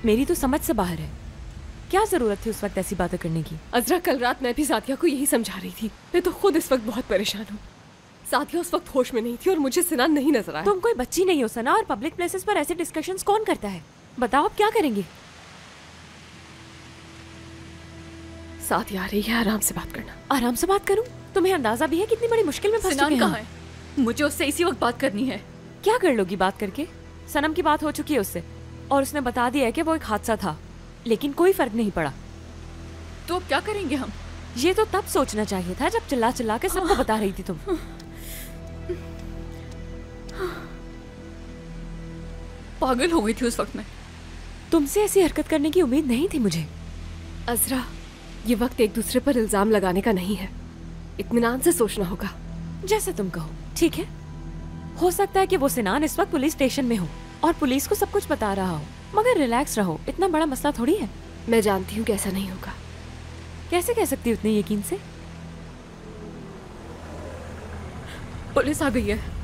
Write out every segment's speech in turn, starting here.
मेरी तो समझ से बाहर है। क्या जरूरत थी उस वक्त ऐसी बातें करने की? अजरा, कल रात मैं भी सादिया को यही समझा रही थी। मैं तो खुद इस वक्त बहुत परेशान हूँ। सादिया उस वक्त होश में नहीं थी और मुझे सिनान नहीं नजर आया। तुम कोई बच्ची नहीं हो सना, और पब्लिक प्लेसेस पर ऐसे डिस्कशंस कौन करता है? बताओ अब क्या करेंगे? सादिया आ रही है, आराम से बात करना। आराम से बात करूं? तुम्हें अंदाजा भी है कितनी बड़ी मुश्किल में फंस चुके हैं? कहाँ है? मुझे उससे इसी वक्त बात करनी है। क्या कर लोगी बात करके? सनम की बात हो चुकी है उससे, और उसने बता दिया है कि वो एक हादसा था, लेकिन कोई फर्क नहीं पड़ा। तो अब क्या करेंगे हम? ये तो तब सोचना चाहिए था जब चिल्ला चिल्ला के सबको बता रही थी तुम। पागल हो गई थी उस वक्त में। तुमसे ऐसी हरकत करने की उम्मीद नहीं थी मुझे। अजरा, ये वक्त एक दूसरे पर इल्जाम लगाने का नहीं है। इत्मीनान से सोचना होगा। जैसे तुम कहो, ठीक है। हो सकता है कि वो सिनान इस वक्त पुलिस स्टेशन में हो और पुलिस को सब कुछ बता रहा हो, मगर रिलैक्स रहो, इतना बड़ा मसला थोड़ी है। मैं जानती हूँ कि ऐसा नहीं होगा। कैसे कह सकती हो इतने यकीन से? पुलिस आ गई है।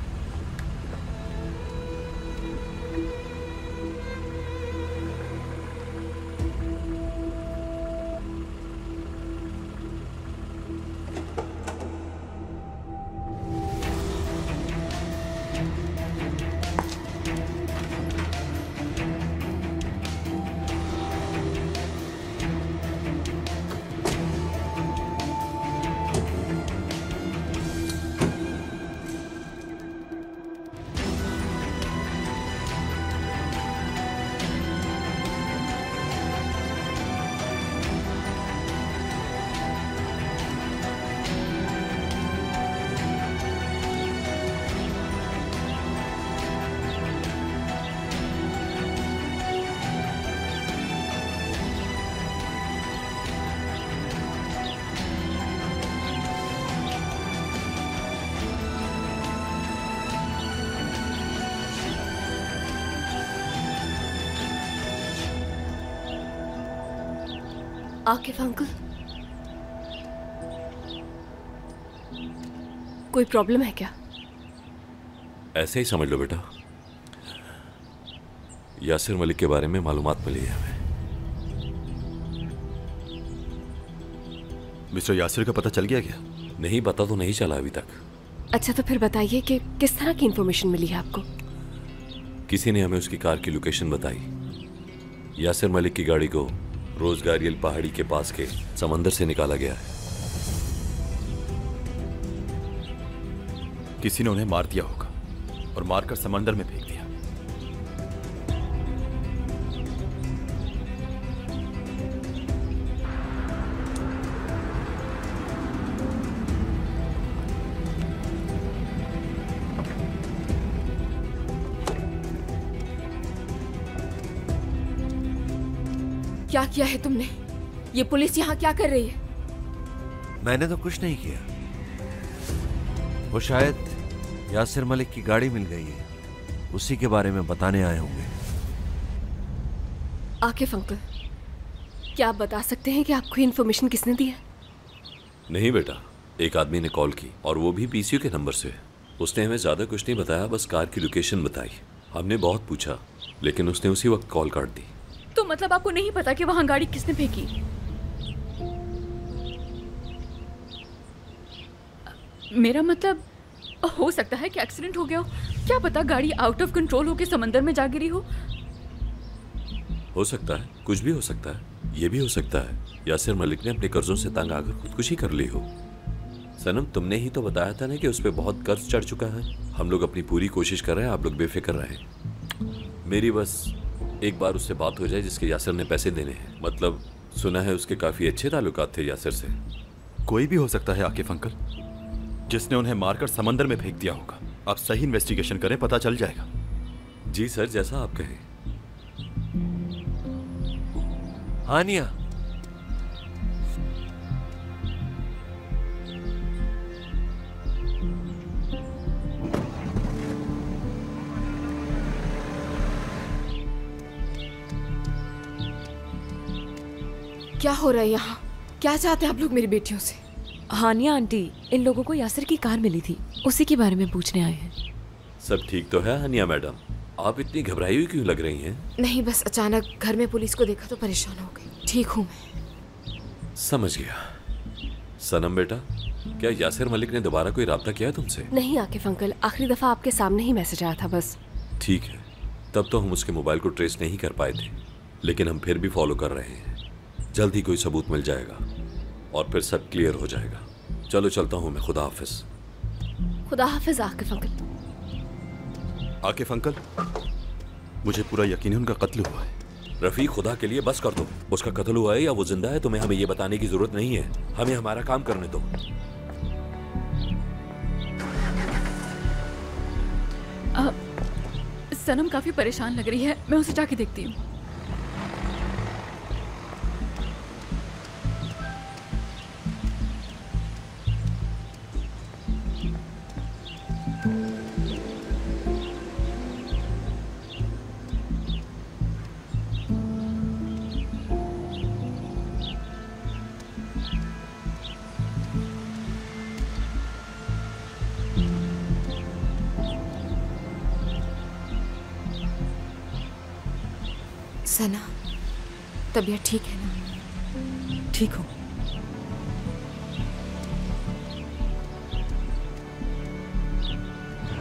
आकिफ अंकल, कोई प्रॉब्लम है क्या? ऐसे ही समझ लो बेटा, यासिर मलिक के बारे में मालूमात मिली है हमें। मिस्टर यासिर का पता चल गया क्या? नहीं, पता तो नहीं चला अभी तक। अच्छा, तो फिर बताइए कि किस तरह की इंफॉर्मेशन मिली है आपको? किसी ने हमें उसकी कार की लोकेशन बताई। यासिर मलिक की गाड़ी को रोजगारियल पहाड़ी के पास के समंदर से निकाला गया है। किसी ने उन्हें मार दिया होगा और मारकर समंदर में फेंक दिया। क्या किया है तुमने? ये पुलिस यहाँ क्या कर रही है? मैंने तो कुछ नहीं किया। वो शायद यासिर मलिक की गाड़ी मिल गई है, उसी के बारे में बताने आए होंगे। आकिफ अंकल, क्या आप बता सकते हैं कि आपको इन्फॉर्मेशन किसने दी है? नहीं बेटा, एक आदमी ने कॉल की और वो भी पीसीयू के नंबर से। उसने हमें ज्यादा कुछ नहीं बताया, बस कार की लोकेशन बताई। हमने बहुत पूछा लेकिन उसने उसी वक्त कॉल काट दी। तो मतलब आपको नहीं पता कि वहां गाड़ी किसने फेंकी? मेरा मतलब हो सकता है कि एक्सीडेंट हो गया हो। क्या पता गाड़ी आउट ऑफ कंट्रोल होकर समंदर में जा गिरी हो सकता है, कुछ भी हो सकता है। ये भी हो सकता है यासिर मलिक ने अपने कर्जों से तंग आकर खुदकुशी कर ली हो। सनम, तुमने ही तो बताया था ना कि उस पर बहुत कर्ज चढ़ चुका है। हम लोग अपनी पूरी कोशिश कर रहे हैं, आप लोग बेफिक्र रहें। मेरी बस एक बार उससे बात हो जाए जिसके यासिर ने पैसे देने हैं। मतलब सुना है उसके काफी अच्छे ताल्लुकात थे यासिर से। कोई भी हो सकता है आकिफ अंकल, जिसने उन्हें मारकर समंदर में फेंक दिया होगा। आप सही इन्वेस्टिगेशन करें, पता चल जाएगा। जी सर, जैसा आप कहें। हानिया, क्या हो रहा है यहाँ? क्या चाहते हैं आप लोग मेरी बेटियों से? हानिया आंटी, इन लोगों को यासिर की कार मिली थी, उसी के बारे में पूछने आए हैं। सब ठीक तो है हानिया मैडम? आप इतनी घबराई हुई क्यों लग रही हैं? नहीं, बस अचानक घर में पुलिस को देखा तो परेशान हो गई। ठीक हूँ मैं। समझ गया। सनम बेटा, क्या यासिर मलिक ने दोबारा कोई राब्ता किया तुमसे? नहीं आकिफ अंकल, आखिरी दफा आपके सामने ही मैसेज आया था बस। ठीक है, तब तो हम उसके मोबाइल को ट्रेस नहीं कर पाए थे, लेकिन हम फिर भी फॉलो कर रहे हैं। जल्द ही कोई सबूत मिल जाएगा और फिर सब क्लियर हो जाएगा। चलो चलता हूँ मैं, खुदा हाफिज। खुदा हाफिज आकिफ अंकल। आकिफ अंकल, मुझे पूरा यकीन है उनका कत्ल हुआ है। रफीक, खुदा के लिए बस कर दो। उसका कत्ल हुआ है या वो जिंदा है तुम्हें हमें ये बताने की जरूरत नहीं है। हमें हमारा काम करने दो। सनम काफी परेशान लग रही है, मैं उसे जाके देखती हूँ। सना, तबीयत ठीक है ना? ठीक हूँ।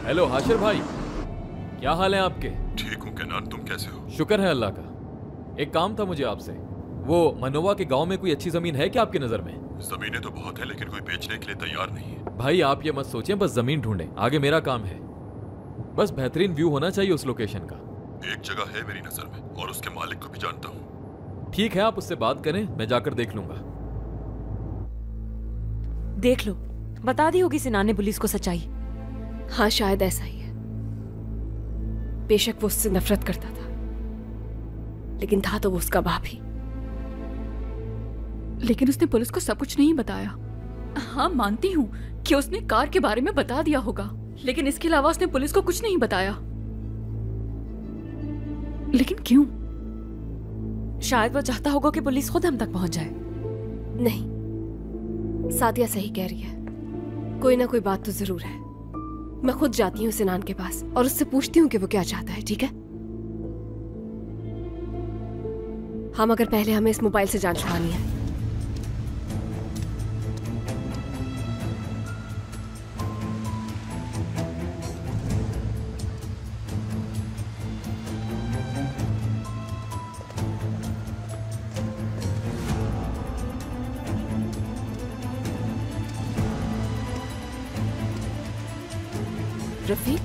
हेलो हाशिर भाई, क्या हाल है आपके? ठीक हूँ केनान, तुम कैसे हो? शुक्र है अल्लाह का। एक काम था मुझे आपसे। वो मनोवा के गांव में कोई अच्छी जमीन है क्या आपकी नजर में? जमीनें तो बहुत है लेकिन कोई बेचने के लिए तैयार नहीं है। भाई आप ये मत सोचें, बस जमीन ढूंढें, आगे मेरा काम है। बस बेहतरीन व्यू होना चाहिए उस लोकेशन का। एक जगह है मेरी नजर में और उसके मालिक को भी जानता हूँ। ठीक है, आप उससे बात करें, मैं जाकर देख लूंगा। देख लो, बता दी होगी सिनान ने पुलिस को सच्चाई। हाँ, शायद ऐसा ही है। बेशक वो उससे नफरत करता था, लेकिन था तो वो उसका बाप ही। लेकिन उसने पुलिस को सब कुछ नहीं बताया। हाँ, मानती हूँ कि उसने कार के बारे में बता दिया होगा, लेकिन इसके अलावा उसने पुलिस को कुछ नहीं बताया। लेकिन क्यों? शायद वो चाहता होगा कि पुलिस खुद हम तक पहुंच जाए। नहीं, सादिया सही कह रही है। कोई ना कोई बात तो जरूर है। मैं खुद जाती हूँ सिनान के पास और उससे पूछती हूँ कि वो क्या चाहता है। ठीक है? हाँ, मगर पहले हमें इस मोबाइल से जान छुड़ानी है। रफीक,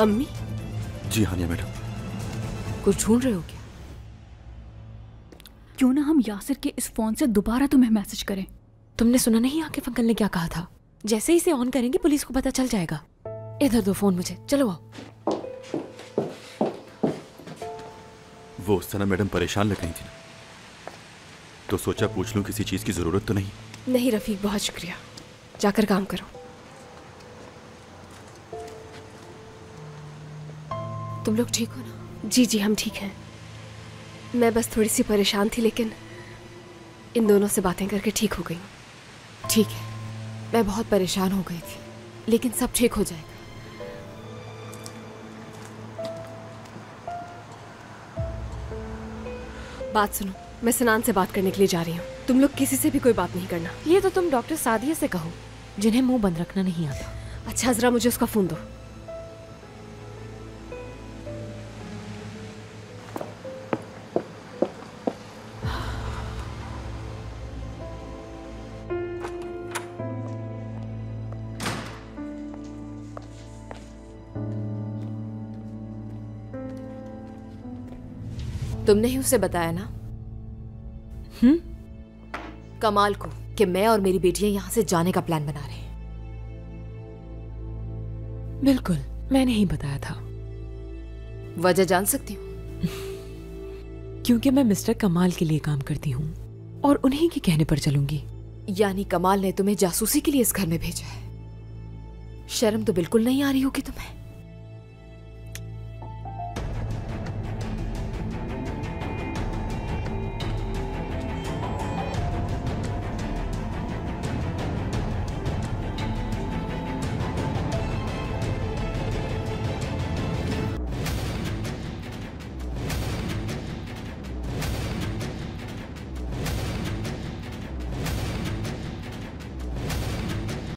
अम्मी? जी हानिया मैडम। कुछ ढूंढ रहे हो क्या? क्यों ना हम यासिर के इस फोन से दोबारा तुम्हें मैसेज करें। तुमने सुना नहीं आकिफ अंकल ने क्या कहा था? जैसे ही इसे ऑन करेंगे पुलिस को पता चल जाएगा। इधर दो फोन मुझे, चलो आओ। वो सना मैडम परेशान लग रही थी ना, तो सोचा पूछ लूं किसी चीज की जरूरत तो नहीं। नहीं रफीक, बहुत शुक्रिया। जाकर काम करो। तुम लोग ठीक हो ना? जी जी, हम ठीक हैं। मैं बस थोड़ी सी परेशान थी, लेकिन इन दोनों से बातें करके ठीक हो गई। ठीक है, मैं बहुत परेशान हो गई थी, लेकिन सब ठीक हो जाएगा। बात सुनो, मैं सिनान से बात करने के लिए जा रही हूँ। तुम लोग किसी से भी कोई बात नहीं करना। ये तो तुम डॉक्टर सादिया से कहो, जिन्हें मुंह बंद रखना नहीं आता। अच्छा, जरा मुझे उसका फोन दो। तुमने ही उसे बताया ना कमाल को कि मैं और मेरी बेटियां यहां से जाने का प्लान बना रहे हैं? बिल्कुल, मैंने ही बताया था। वजह जान सकती हूँ? क्योंकि मैं मिस्टर कमाल के लिए काम करती हूँ और उन्हीं के कहने पर चलूंगी। यानी कमाल ने तुम्हें जासूसी के लिए इस घर में भेजा है? शर्म तो बिल्कुल नहीं आ रही होगी तुम्हें।